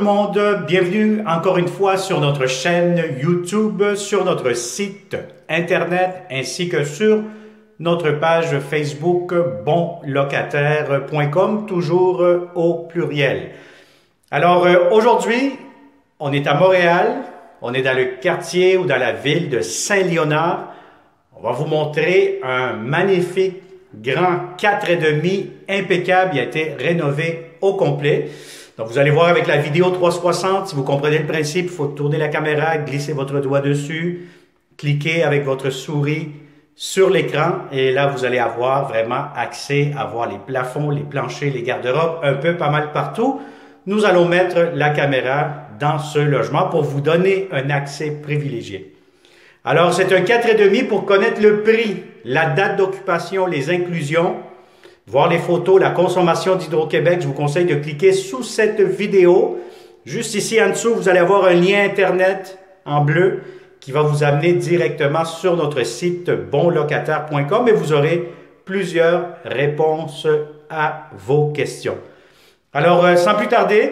le monde, bienvenue encore une fois sur notre chaîne YouTube, sur notre site internet ainsi que sur notre page Facebook bonlocataire.com, toujours au pluriel. Alors aujourd'hui, on est à Montréal, on est dans le quartier ou dans la ville de Saint-Léonard. On va vous montrer un magnifique grand 4,5 impeccable, il a été rénové au complet. Donc, vous allez voir avec la vidéo 360, si vous comprenez le principe, il faut tourner la caméra, glisser votre doigt dessus, cliquer avec votre souris sur l'écran et là, vous allez avoir vraiment accès à voir les plafonds, les planchers, les garde-robes, un peu pas mal partout. Nous allons mettre la caméra dans ce logement pour vous donner un accès privilégié. Alors, c'est un 4,5 pour connaître le prix, la date d'occupation, les inclusions, voir les photos, la consommation d'Hydro-Québec. Je vous conseille de cliquer sous cette vidéo. Juste ici en dessous, vous allez avoir un lien Internet en bleu qui va vous amener directement sur notre site bonlocataire.com et vous aurez plusieurs réponses à vos questions. Alors, sans plus tarder,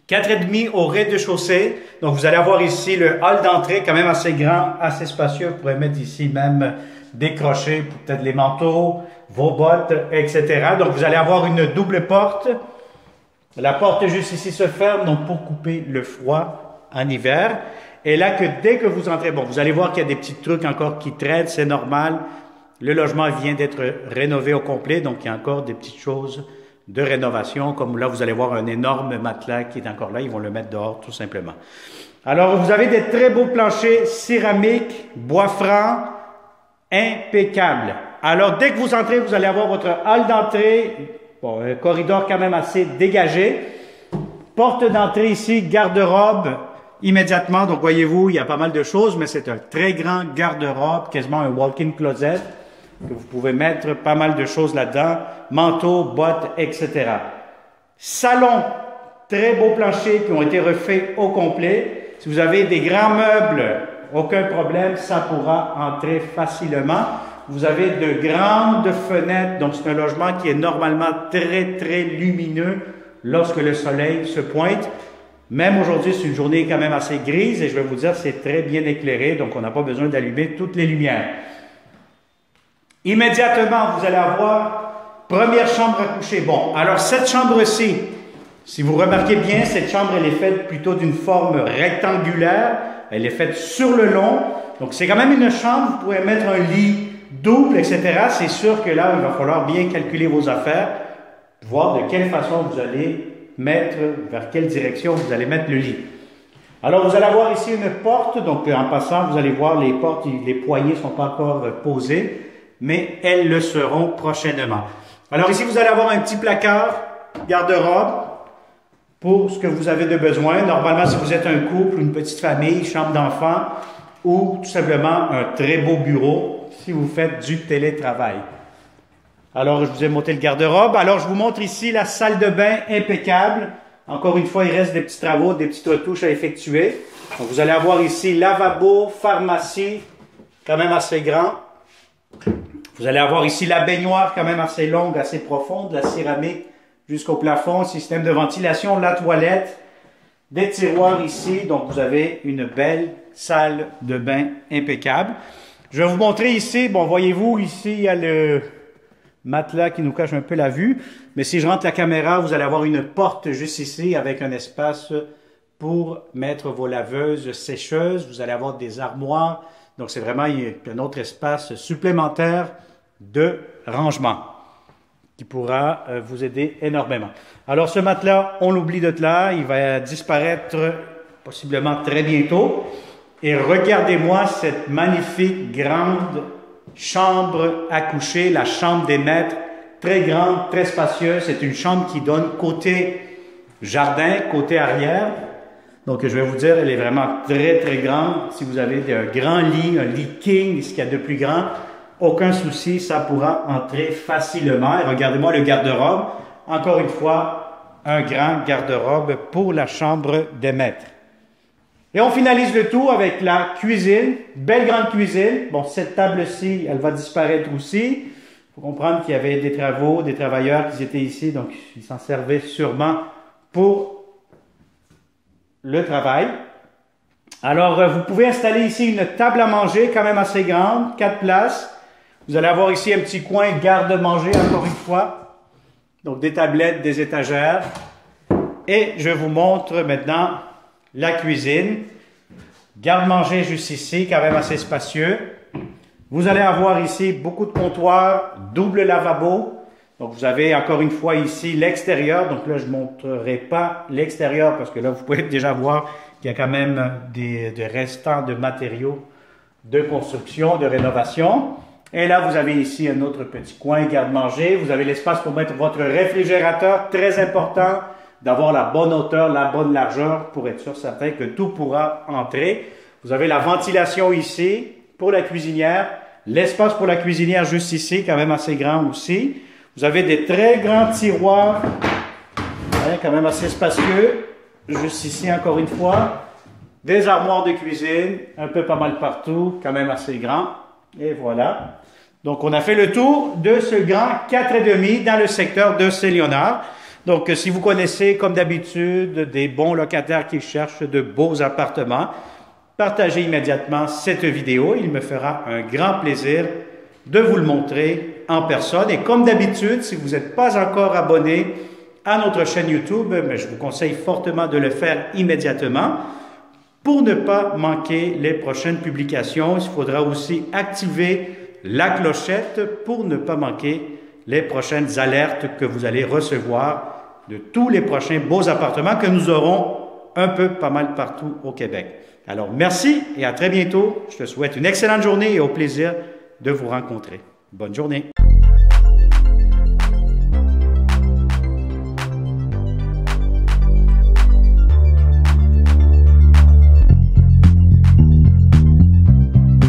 4,5 au rez-de-chaussée. Donc, vous allez avoir ici le hall d'entrée, quand même assez grand, assez spacieux. Vous pourrez mettre ici même des crochets pour peut-être les manteaux, vos bottes, etc. Donc, vous allez avoir une double porte. La porte juste ici se ferme, donc pour couper le froid en hiver. Et là, dès que vous entrez, bon, vous allez voir qu'il y a des petits trucs encore qui traînent, c'est normal. Le logement vient d'être rénové au complet, donc il y a encore des petites choses de rénovation, comme là, vous allez voir un énorme matelas qui est encore là. Ils vont le mettre dehors, tout simplement. Alors, vous avez des très beaux planchers céramiques, bois franc, impeccables. Alors, dès que vous entrez, vous allez avoir votre hall d'entrée, bon, un corridor quand même assez dégagé. Porte d'entrée ici, garde-robe immédiatement. Donc, voyez-vous, il y a pas mal de choses, mais c'est un très grand garde-robe, quasiment un walk-in closet, que vous pouvez mettre pas mal de choses là-dedans, manteaux, bottes, etc. Salon, très beaux planchers qui ont été refaits au complet. Si vous avez des grands meubles, aucun problème, ça pourra entrer facilement. Vous avez de grandes fenêtres, donc c'est un logement qui est normalement très, très lumineux lorsque le soleil se pointe. Même aujourd'hui, c'est une journée quand même assez grise et je vais vous dire, c'est très bien éclairé, donc on n'a pas besoin d'allumer toutes les lumières. Immédiatement, vous allez avoir première chambre à coucher. Bon, alors cette chambre-ci, si vous remarquez bien, cette chambre, elle est faite plutôt d'une forme rectangulaire. Elle est faite sur le long. Donc, c'est quand même une chambre. Vous pouvez mettre un lit double, etc. C'est sûr que là, il va falloir bien calculer vos affaires, voir de quelle façon vous allez mettre, vers quelle direction vous allez mettre le lit. Alors, vous allez avoir ici une porte. Donc, en passant, vous allez voir les portes, les poignées ne sont pas encore posées, mais elles le seront prochainement. Alors ici, vous allez avoir un petit placard garde-robe pour ce que vous avez de besoin. Normalement, si vous êtes un couple, une petite famille, chambre d'enfant ou tout simplement un très beau bureau si vous faites du télétravail. Alors, je vous ai monté le garde-robe. Alors, je vous montre ici la salle de bain impeccable. Encore une fois, il reste des petits travaux, des petites retouches à effectuer. Donc, vous allez avoir ici lavabo, pharmacie, quand même assez grand. Vous allez avoir ici la baignoire quand même assez longue, assez profonde, la céramique jusqu'au plafond, système de ventilation, la toilette, des tiroirs ici. Donc, vous avez une belle salle de bain impeccable. Je vais vous montrer ici, bon, voyez-vous, ici, il y a le matelas qui nous cache un peu la vue. Mais si je rentre la caméra, vous allez avoir une porte juste ici avec un espace pour mettre vos laveuses sécheuses. Vous allez avoir des armoires. Donc, c'est vraiment un autre espace supplémentaire de rangement qui pourra vous aider énormément. Alors, ce matelas, on l'oublie de là. Il va disparaître possiblement très bientôt. Et regardez-moi cette magnifique grande chambre à coucher, la chambre des maîtres. Très grande, très spacieuse. C'est une chambre qui donne côté jardin, côté arrière. Donc, je vais vous dire, elle est vraiment très, très grande. Si vous avez un grand lit, un lit king, ce qu'il y a de plus grand, aucun souci, ça pourra entrer facilement. Et regardez-moi le garde-robe. Encore une fois, un grand garde-robe pour la chambre des maîtres. Et on finalise le tout avec la cuisine. Belle grande cuisine. Bon, cette table-ci, elle va disparaître aussi. Il faut comprendre qu'il y avait des travaux, des travailleurs qui étaient ici, donc ils s'en servaient sûrement pour le travail. Alors, vous pouvez installer ici une table à manger quand même assez grande, 4 places. Vous allez avoir ici un petit coin garde-manger encore une fois. Donc, des tablettes, des étagères. Et je vous montre maintenant la cuisine. Garde-manger juste ici, quand même assez spacieux. Vous allez avoir ici beaucoup de comptoirs, double lavabo. Donc, vous avez encore une fois ici l'extérieur. Donc là, je ne montrerai pas l'extérieur parce que là, vous pouvez déjà voir qu'il y a quand même des restants de matériaux de construction, de rénovation. Et là, vous avez ici un autre petit coin garde-manger. Vous avez l'espace pour mettre votre réfrigérateur. Très important d'avoir la bonne hauteur, la bonne largeur pour être sûr certain que tout pourra entrer. Vous avez la ventilation ici pour la cuisinière. L'espace pour la cuisinière juste ici, quand même assez grand aussi. Vous avez des très grands tiroirs, quand même assez spacieux. Juste ici, encore une fois. Des armoires de cuisine, un peu pas mal partout, quand même assez grand. Et voilà. Donc, on a fait le tour de ce grand 4,5 dans le secteur de Saint-Léonard. Donc, si vous connaissez, comme d'habitude, des bons locataires qui cherchent de beaux appartements, partagez immédiatement cette vidéo. Il me fera un grand plaisir de vous le montrer en personne. Et comme d'habitude, si vous n'êtes pas encore abonné à notre chaîne YouTube, je vous conseille fortement de le faire immédiatement pour ne pas manquer les prochaines publications. Il faudra aussi activer la clochette pour ne pas manquer les prochaines alertes que vous allez recevoir de tous les prochains beaux appartements que nous aurons un peu pas mal partout au Québec. Alors, merci et à très bientôt. Je te souhaite une excellente journée et au plaisir de vous rencontrer. Bonne journée.